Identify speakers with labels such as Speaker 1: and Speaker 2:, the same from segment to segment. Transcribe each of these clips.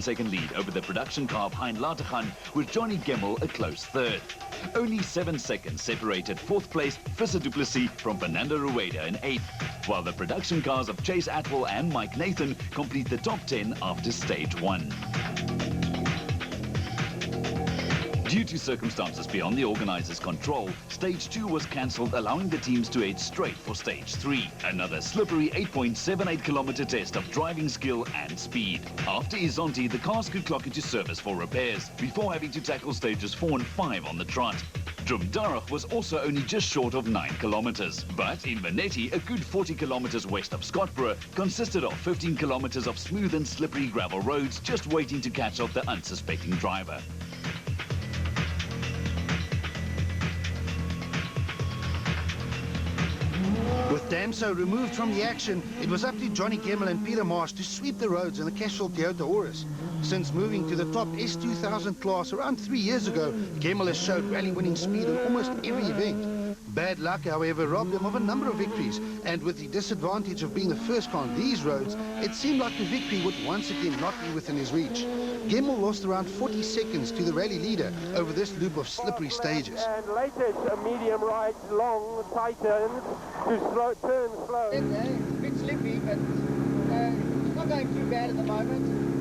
Speaker 1: second lead over the production car behind Natal, with Johnny Gemmell a close third. Only 7 seconds separated fourth place Visser du Plessis from Fernando Rueda in 8th, while the production cars of Chase Atwell and Mike Nathan complete the top 10 after stage 1. Due to circumstances beyond the organisers' control, stage 2 was cancelled, allowing the teams to head straight for stage 3. Another slippery 8.78-kilometre test of driving skill and speed. After Izonti, the cars could clock into service for repairs, before having to tackle stages 4 and 5 on the trot. Drumdarach was also only just short of 9 kilometres, but in Venetti, a good 40 kilometres west of Scottsboro, consisted of 15 kilometres of smooth and slippery gravel roads, just waiting to catch up the unsuspecting driver.
Speaker 2: With Damso removed from the action, it was up to Johnny Gemmell and Peter Marsh to sweep the roads in the casual Toyota Auris. Since moving to the top S2000 class around 3 years ago, Gemmell has showed rally-winning speed in almost every event. Bad luck, however, robbed him of a number of victories, and with the disadvantage of being the first car on these roads, it seemed like the victory would once again not be within his reach. Gemmell lost around 40 seconds to the rally leader over this loop of slippery stages.
Speaker 3: And latest medium rides, long, tight turns, to turn slow.
Speaker 4: It's a bit slippy, but it's not going too bad at the moment.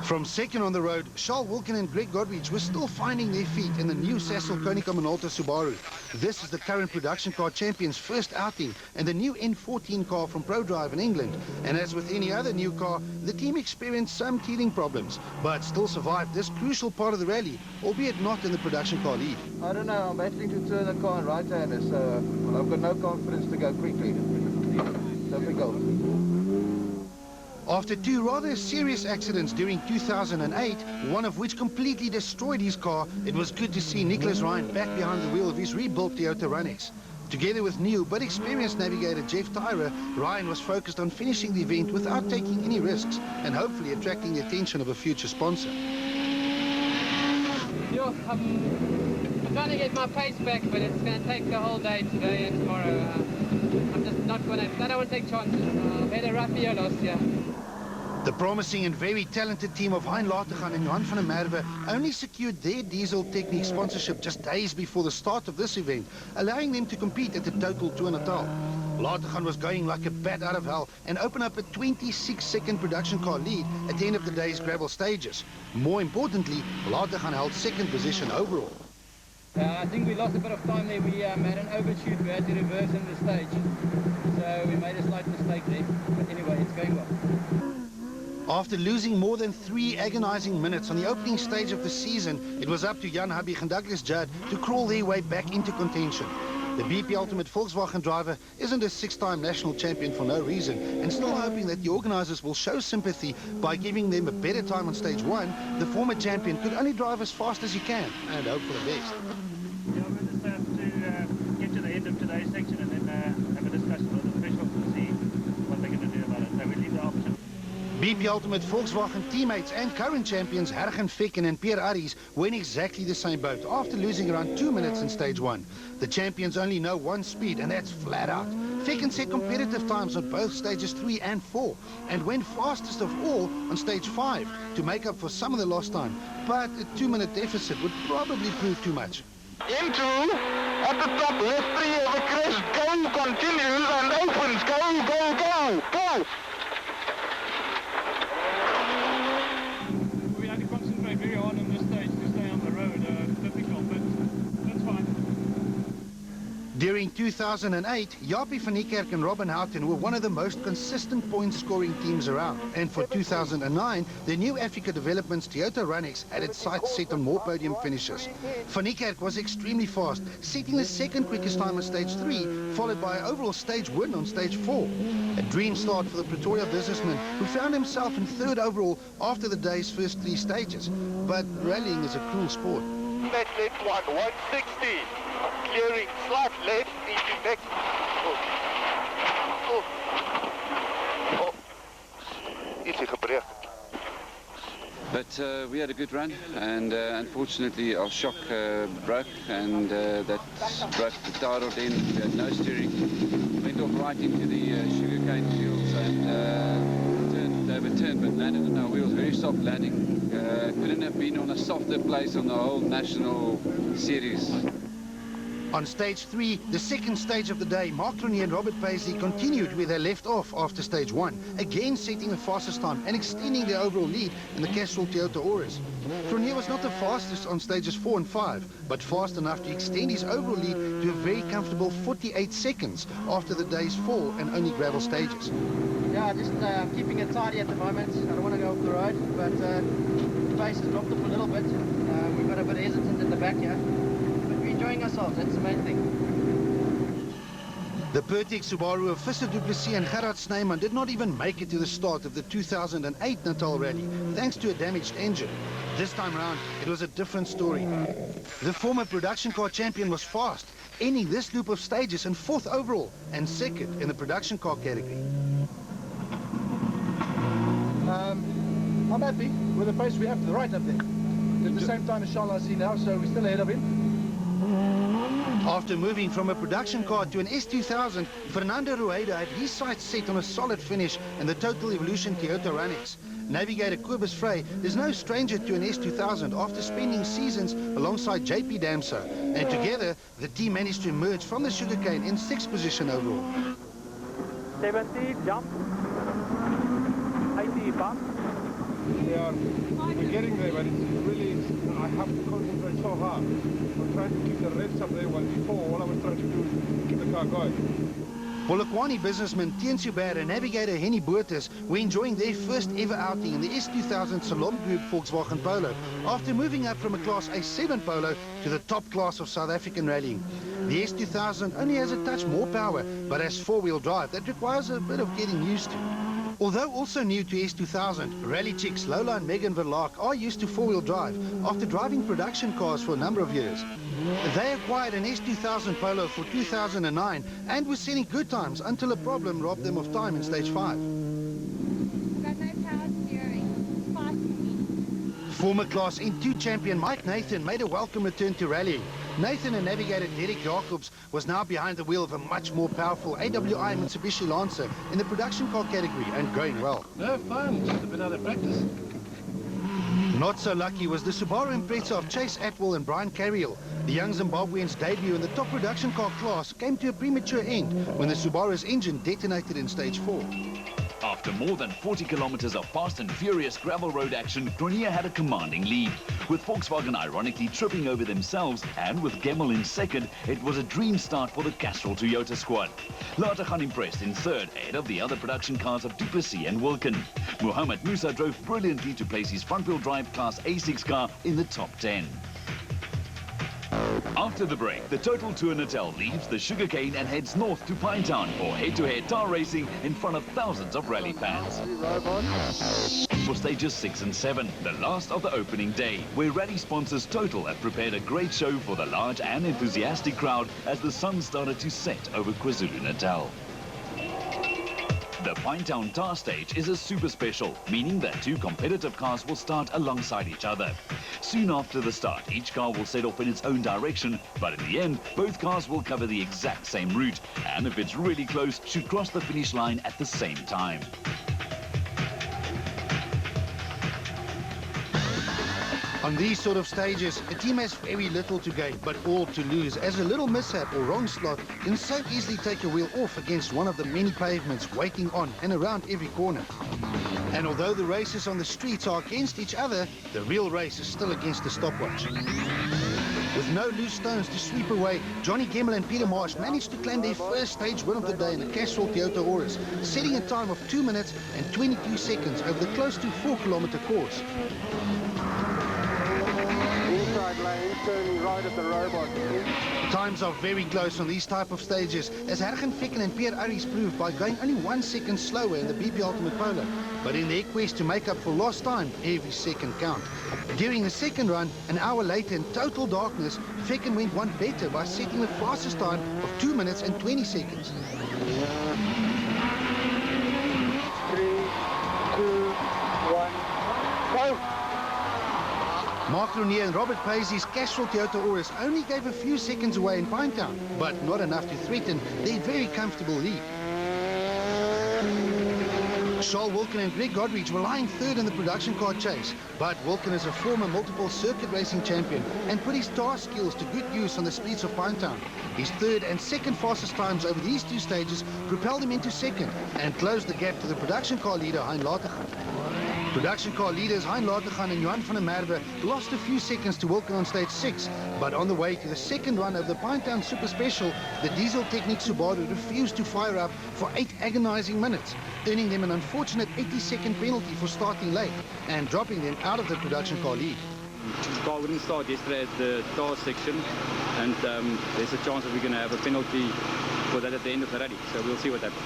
Speaker 2: From second on the road, Charles Wilkin and Greg Godrich were still finding their feet in the new Cecil Konica Minolta Subaru. This is the current production car champion's first outing and the new N14 car from ProDrive in England. And as with any other new car, the team experienced some teething problems, but still survived this crucial part of the rally, albeit not in the production car lead.
Speaker 4: I don't know, I'm battling to turn the car in right-hander, so well, I've got no confidence to go quickly. Difficult.
Speaker 2: After 2 rather serious accidents during 2008, one of which completely destroyed his car, it was good to see Nicholas Ryan back behind the wheel of his rebuilt Toyota Runex. Together with new but experienced navigator Jeff Tyrer, Ryan was focused on finishing the event without taking any risks and hopefully attracting the attention of a future sponsor.
Speaker 5: I'm trying to get my pace back, but it's going to take the whole day today and tomorrow. I'm just not going to, I don't want to take chances. I've had a rough year last year.
Speaker 2: The promising and very talented team of Hein Latergan and Johan van der Merwe only secured their Diesel Technique sponsorship just days before the start of this event, allowing them to compete at the Total Tour Natal. Latergan was going like a bat out of hell and opened up a 26-second production car lead at the end of the day's gravel stages. More importantly, Latergan held second position overall.
Speaker 5: I think we lost a bit of time there. We had an overshoot. We had to reverse in the stage. So we made a slight mistake there. But anyway, it's going well.
Speaker 2: After losing more than 3 agonizing minutes on the opening stage of the season, it was up to Jan Habig and Douglas Judd to crawl their way back into contention. The BP Ultimate Volkswagen driver isn't a 6-time national champion for no reason, and still hoping that the organisers will show sympathy by giving them a better time on stage 1, the former champion could only drive as fast as he can and hope for the best.
Speaker 6: Yeah, we'll just have to get to the end of today's section and then have a discussion with the officials to see what they're going to do about it. So we leave the option.
Speaker 2: BP Ultimate Volkswagen teammates and current champions Hergen Fecken and Pierre Aries were in exactly the same boat after losing around 2 minutes in stage 1. The champions only know one speed, and that's flat out. Fecken set competitive times on both stages 3 and 4 and went fastest of all on stage 5 to make up for some of the lost time, but a 2-minute deficit would probably prove too much.
Speaker 3: Into, at the top, left 3 of the crest, go, continues and opens, go, go, go, go!
Speaker 6: We had to concentrate very hard on this stage to stay on the road. Difficult, but that's fine.
Speaker 2: During 2008, Jaapie van Niekerk and Robin Houten were one of the most consistent point-scoring teams around. And for 2009, the new Africa Developments Toyota Runex had its sights set on more podium finishes. Van Niekerk was extremely fast, setting the second quickest time on stage 3, followed by an overall stage win on stage 4. A dream start for the Pretoria businessman, who found himself in 3rd overall after the day's first 3 stages. But rallying is a cruel sport.
Speaker 3: Left 160. Clearing slight left into next. Ietsie gebreekt.
Speaker 7: But we had a good run, and unfortunately our shock broke, and that broke the tire rod end. We had no steering. Went off right into the sugarcane fields and turned over turn, but landed on our wheels, very soft landing. Couldn't have been on a softer place on the whole national series.
Speaker 2: On stage 3, the second stage of the day, Mark Rooney and Robert Paisley continued where they left off after stage 1, again setting the fastest time and extending their overall lead in the Castrol Toyota Auris. Rooney was not the fastest on stages 4 and 5, but fast enough to extend his overall lead to a very comfortable 48 seconds after the day's 4 and only gravel stages.
Speaker 8: Yeah, just keeping it tidy at the moment. I don't want to go off the road, but the pace has dropped off a little bit. We've got a bit hesitant in the back here. Enjoying ourselves, that's the main thing.
Speaker 2: The Pertex Subaru of Visser Du Plessis and Gerard Snyman did not even make it to the start of the 2008 Natal Rally, thanks to a damaged engine. This time round, it was a different story. The former production car champion was fast, ending this loop of stages in 4th overall and 2nd in the production car category.
Speaker 4: I'm happy with the pace we have to the right up there. At the same time as Charles I see now, so we're still ahead of him.
Speaker 2: After moving from a production car to an S2000, Fernando Rueda had his sights set on a solid finish in the Total Evolution Toyota Runex. Navigator Kobus Frey is no stranger to an S2000 after spending seasons alongside JP Damso, and together the team managed to emerge from the sugarcane in 6th position overall.
Speaker 6: 70, jump. 80, bump.
Speaker 9: Yeah, we're getting there, but it's really, I have to concentrate so hard. I'm trying to keep the revs up there, while before all I was trying to do is keep the car going.
Speaker 2: Polokwane businessman Tien Subert and navigator Henny Boertes were enjoying their first ever outing in the S2000 Salom Group Volkswagen Polo after moving up from a Class A7 Polo to the top class of South African rallying. The S2000 only has a touch more power, but has 4-wheel drive that requires a bit of getting used to. Although also new to S2000, rally chicks Lola and Megan Verlaak are used to 4-wheel drive after driving production cars for a number of years. They acquired an S2000 Polo for 2009 and were setting good times until a problem robbed them of time in stage 5.
Speaker 10: Got no power steering. It's fast for me.
Speaker 2: Former Class N2 champion Mike Nathan made a welcome return to rallying. Nathan and navigator Derek Jacobs was now behind the wheel of a much more powerful AWI Mitsubishi Lancer in the production car category and going well.
Speaker 9: No fun, just a bit out of practice.
Speaker 2: Not so lucky was the Subaru Impreza of Chase Atwell and Brian Carriel. The young Zimbabwean's debut in the top production car class came to a premature end when the Subaru's engine detonated in stage 4.
Speaker 1: After more than 40 kilometers of fast and furious gravel road action, Grenier had a commanding lead. With Volkswagen ironically tripping over themselves and with Gemmel in 2nd, it was a dream start for the Castrol Toyota squad. Latergan impressed in 3rd, ahead of the other production cars of Du Plessis and Wilkin. Muhammad Musa drove brilliantly to place his front-wheel drive Class A6 car in the top 10. After the break, the Total Tour Natal leaves the sugarcane and heads north to Pinetown for head-to-head tar racing in front of thousands of rally fans. For stages 6 and 7, the last of the opening day, where rally sponsors Total have prepared a great show for the large and enthusiastic crowd as the sun started to set over KwaZulu-Natal. The Pinetown Tar Stage is a super special, meaning that 2 competitive cars will start alongside each other. Soon after the start, each car will set off in its own direction, but in the end, both cars will cover the exact same route, and if it's really close, should cross the finish line at the same time.
Speaker 2: On these sort of stages, a team has very little to gain, but all to lose, as a little mishap or wrong slot can so easily take a wheel off against one of the many pavements waiting on and around every corner. And although the races on the streets are against each other, the real race is still against the stopwatch. With no loose stones to sweep away, Johnny Gemmel and Peter Marsh managed to claim their first stage win of the day in the Castrol Toyota Auris, setting a time of 2 minutes and 22 seconds over the close to 4-kilometer course.
Speaker 3: Inside lane, turning right at the robot.
Speaker 2: Times are very close on these type of stages, as Hergen Ficken and Pierre Aries proved by going only 1 second slower in the BP Ultimate Polo. But in their quest to make up for lost time, every second count. During the second run, an hour later in total darkness, Ficken went one better by setting the fastest time of 2 minutes and 20 seconds.
Speaker 3: 3, 2, 1, go!
Speaker 2: Mark Roonier and Robert Paisley's Castrol Toyota Auris only gave a few seconds away in Pinetown, but not enough to threaten their very comfortable lead. Charles Wilken and Greg Godrich were lying third in the production car chase, but Wilken is a former multiple circuit racing champion and put his tar skills to good use on the streets of Pinetown. His third and second fastest times over these two stages propelled him into second and closed the gap to the production car leader, Hein Latergan. Production car leaders Hein Latergan and Johan van der Merwe lost a few seconds to Wilken on stage 6, but on the way to the second run of the Pinetown Super Special, the Diesel Technique Subaru refused to fire up for 8 agonizing minutes, earning them an unfortunate 80-second penalty for starting late and dropping them out of the production car lead.
Speaker 11: The car wouldn't start yesterday at the tar section, and there's a chance that we're going to have a penalty for that at the end of the rally, so we'll see what happens.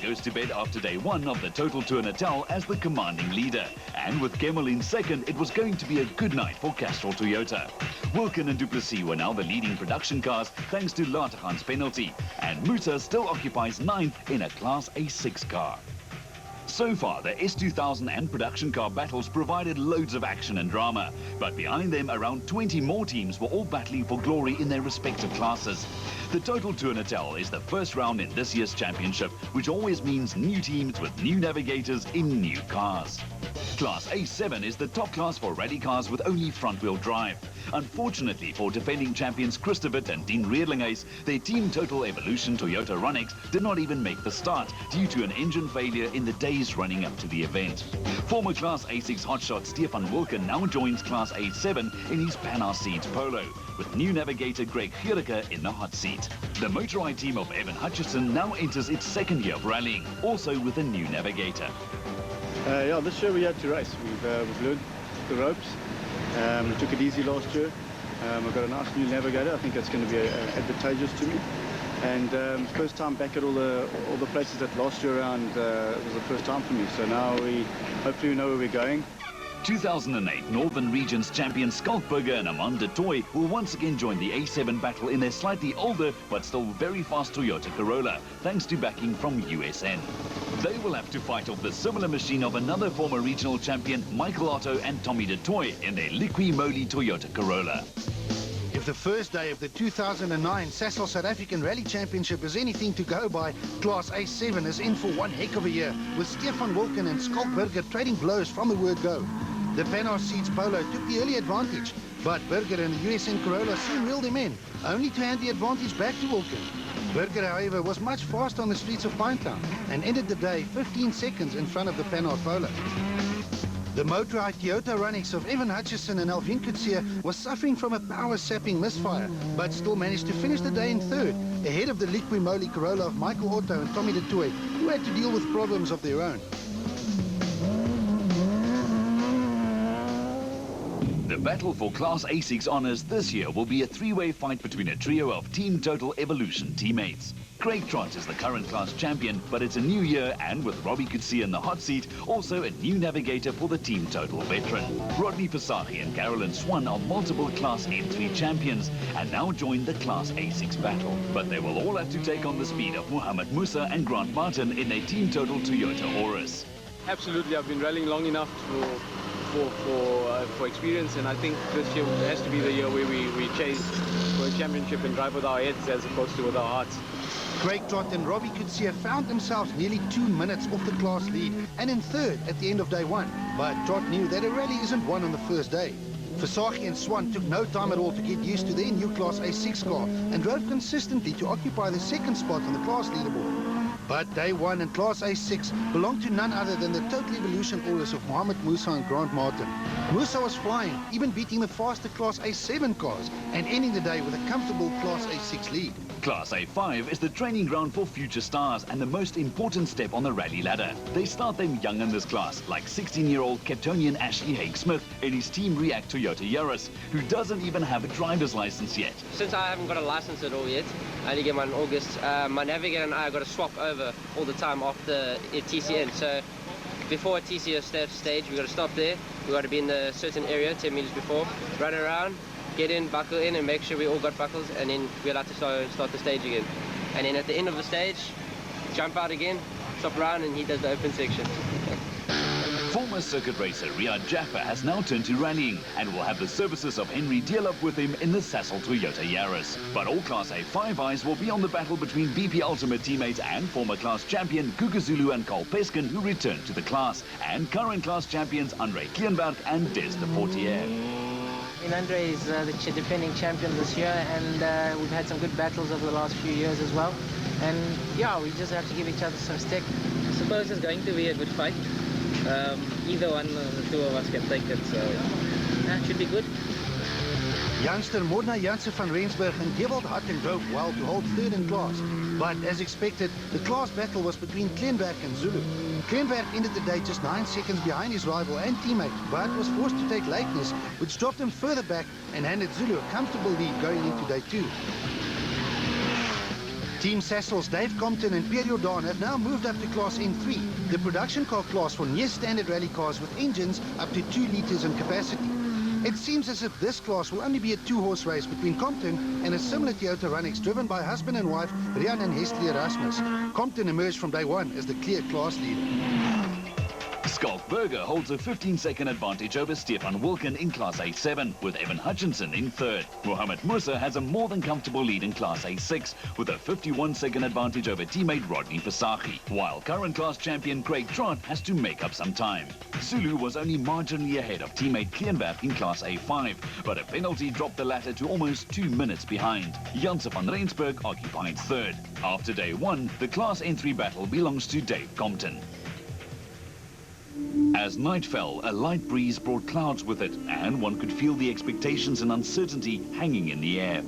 Speaker 1: Goes to bed after day 1 of the Total Tour Natal as the commanding leader. And with Kemmel in second, it was going to be a good night for Castrol Toyota. Wilken and Duplessis were now the leading production cars thanks to Latergan's penalty. And Musa still occupies 9th in a Class A6 car. So far, the S2000 and production car battles provided loads of action and drama, but behind them around 20 more teams were all battling for glory in their respective classes. The Total Tour Natal is the first round in this year's championship, which always means new teams with new navigators in new cars. Class A7 is the top class for rally cars with only front-wheel drive. Unfortunately for defending champions Christopher and Dean Reerlinghuis, their Team Total Evolution Toyota Runex did not even make the start due to an engine failure in the days running up to the event. Former Class A6 hotshot Stefan Wilken now joins Class A7 in his Panhard Seeds Polo, with new navigator Greg Gierke in the hot seat. The Motorride team of Evan Hutchison now enters its second year of rallying, also with a new navigator.
Speaker 11: Yeah, this year we had to race. We've learned the ropes. We took it easy last year. I've got a nice new navigator. I think that's going to be advantageous to me. And first time back at all the places that last year around was the first time for me. So now hopefully we know where we're going.
Speaker 1: 2008 Northern Regions champion Skalkberger and Amanda Toy will once again join the A7 battle in their slightly older but still very fast Toyota Corolla, thanks to backing from USN. They will have to fight off the similar machine of another former regional champion Michael Otto and Tommy de Toy in their Liqui Moly Toyota Corolla.
Speaker 2: If the first day of the 2009 Sasol South African Rally Championship is anything to go by, Class A7 is in for one heck of a year, with Stefan Wilken and Skalkberger trading blows from the word go. The Panhard Seeds Polo took the early advantage, but Berger and the USN Corolla soon reeled him in, only to hand the advantage back to Wilken. Berger, however, was much faster on the streets of Pinetown and ended the day 15 seconds in front of the Panhard Polo. The Motorride Toyota Runex of Evan Hutchison and Alvin Coetzee was suffering from a power-sapping misfire, but still managed to finish the day in third, ahead of the Liqui Moly Corolla of Michael Otto and Tommy de Toy, who had to deal with problems of their own.
Speaker 1: The battle for Class A6 honours this year will be a three-way fight between a trio of Team Total Evolution teammates. Craig Trott is the current class champion, but it's a new year, and with Robbie Coetzee in the hot seat, also a new navigator for the Team Total veteran. Rodney Fasagi and Carolyn Swan are multiple Class N3 champions and now join the Class A6 battle. But they will all have to take on the speed of Mohamed Musa and Grant Martin in their Team Total Toyota Auris.
Speaker 12: Absolutely, I've been rallying long enough for experience, and I think this year has to be the year where we chase for a championship and drive with our heads as opposed to with our hearts.
Speaker 2: Craig Trott and Robbie Coetzee found themselves nearly 2 minutes off the class lead and in third at the end of day 1. But Trott knew that a rally isn't won on the first day. Fasagi and Swan took no time at all to get used to their new Class A6 car and drove consistently to occupy the second spot on the class leaderboard. But day 1 and Class A6 belonged to none other than the Total Evolution Auris of Mohamed Musa and Grant Martin. Musa was flying, even beating the faster Class A7 cars and ending the day with a comfortable Class A6 lead.
Speaker 1: Class A5 is the training ground for future stars and the most important step on the rally ladder. They start them young in this class, like 16-year-old Capetonian Ashley Haig-Smith and his Team React Toyota Yaris, who doesn't even have a driver's license yet.
Speaker 13: Since I haven't got a license at all yet, I only get one in August, my navigator and I have got to swap over all the time after TCN. So before a TCN stage, we've got to stop there, we've got to be in a certain area 10 meters before, run around, get in, buckle in, and make sure we all got buckles, and then we're allowed to start the stage again. And then at the end of the stage, jump out again, stop around, and he does the open section.
Speaker 1: Former circuit racer Riyad Jaffa has now turned to rallying and will have the services of Henry Dielop with him in the Sassel Toyota Yaris. But all Class A5 eyes will be on the battle between BP Ultimate teammates and former class champion Guga Zulu and Carl Peskin, who returned to the class, and current class champions Andre Kleinberg and Des de Portier.
Speaker 8: Andre is the defending champion this year, and we've had some good battles over the last few years as well. And yeah, we just have to give each other some stick.
Speaker 14: I suppose it's going to be a good fight. Either one of the two of us can take it, so it should be good.
Speaker 2: Youngster Morna Jansen van Rensburg and Gewald Harten drove well to hold third in class. But as expected, the class battle was between Kleinberg and Zulu. Kleinberg ended the day just 9 seconds behind his rival and teammate, but was forced to take lateness, which dropped him further back and handed Zulu a comfortable lead going into day 2. Team Sassel's Dave Compton and Pierre Jordan have now moved up to Class N3, the production car class for near standard rally cars with engines up to 2 litres in capacity. It seems as if this class will only be a 2-horse race between Compton and a similar Toyota Runnix driven by husband and wife Rian and Hestley Erasmus. Compton emerged from day 1 as the clear class leader.
Speaker 1: Skalk Berger holds a 15-second advantage over Stefan Wilken in Class A7, with Evan Hutchinson in third. Mohammed Musa has a more than comfortable lead in Class A6, with a 51-second advantage over teammate Rodney Pasaki, while current class champion Craig Trott has to make up some time. Zulu was only marginally ahead of teammate Kleinberg in Class A5, but a penalty dropped the latter to almost 2 minutes behind. Jansen van Rensburg occupied third. After day 1, the Class N3 battle belongs to Dave Compton. As night fell, a light breeze brought clouds with it, and one could feel the expectations and uncertainty hanging in the air.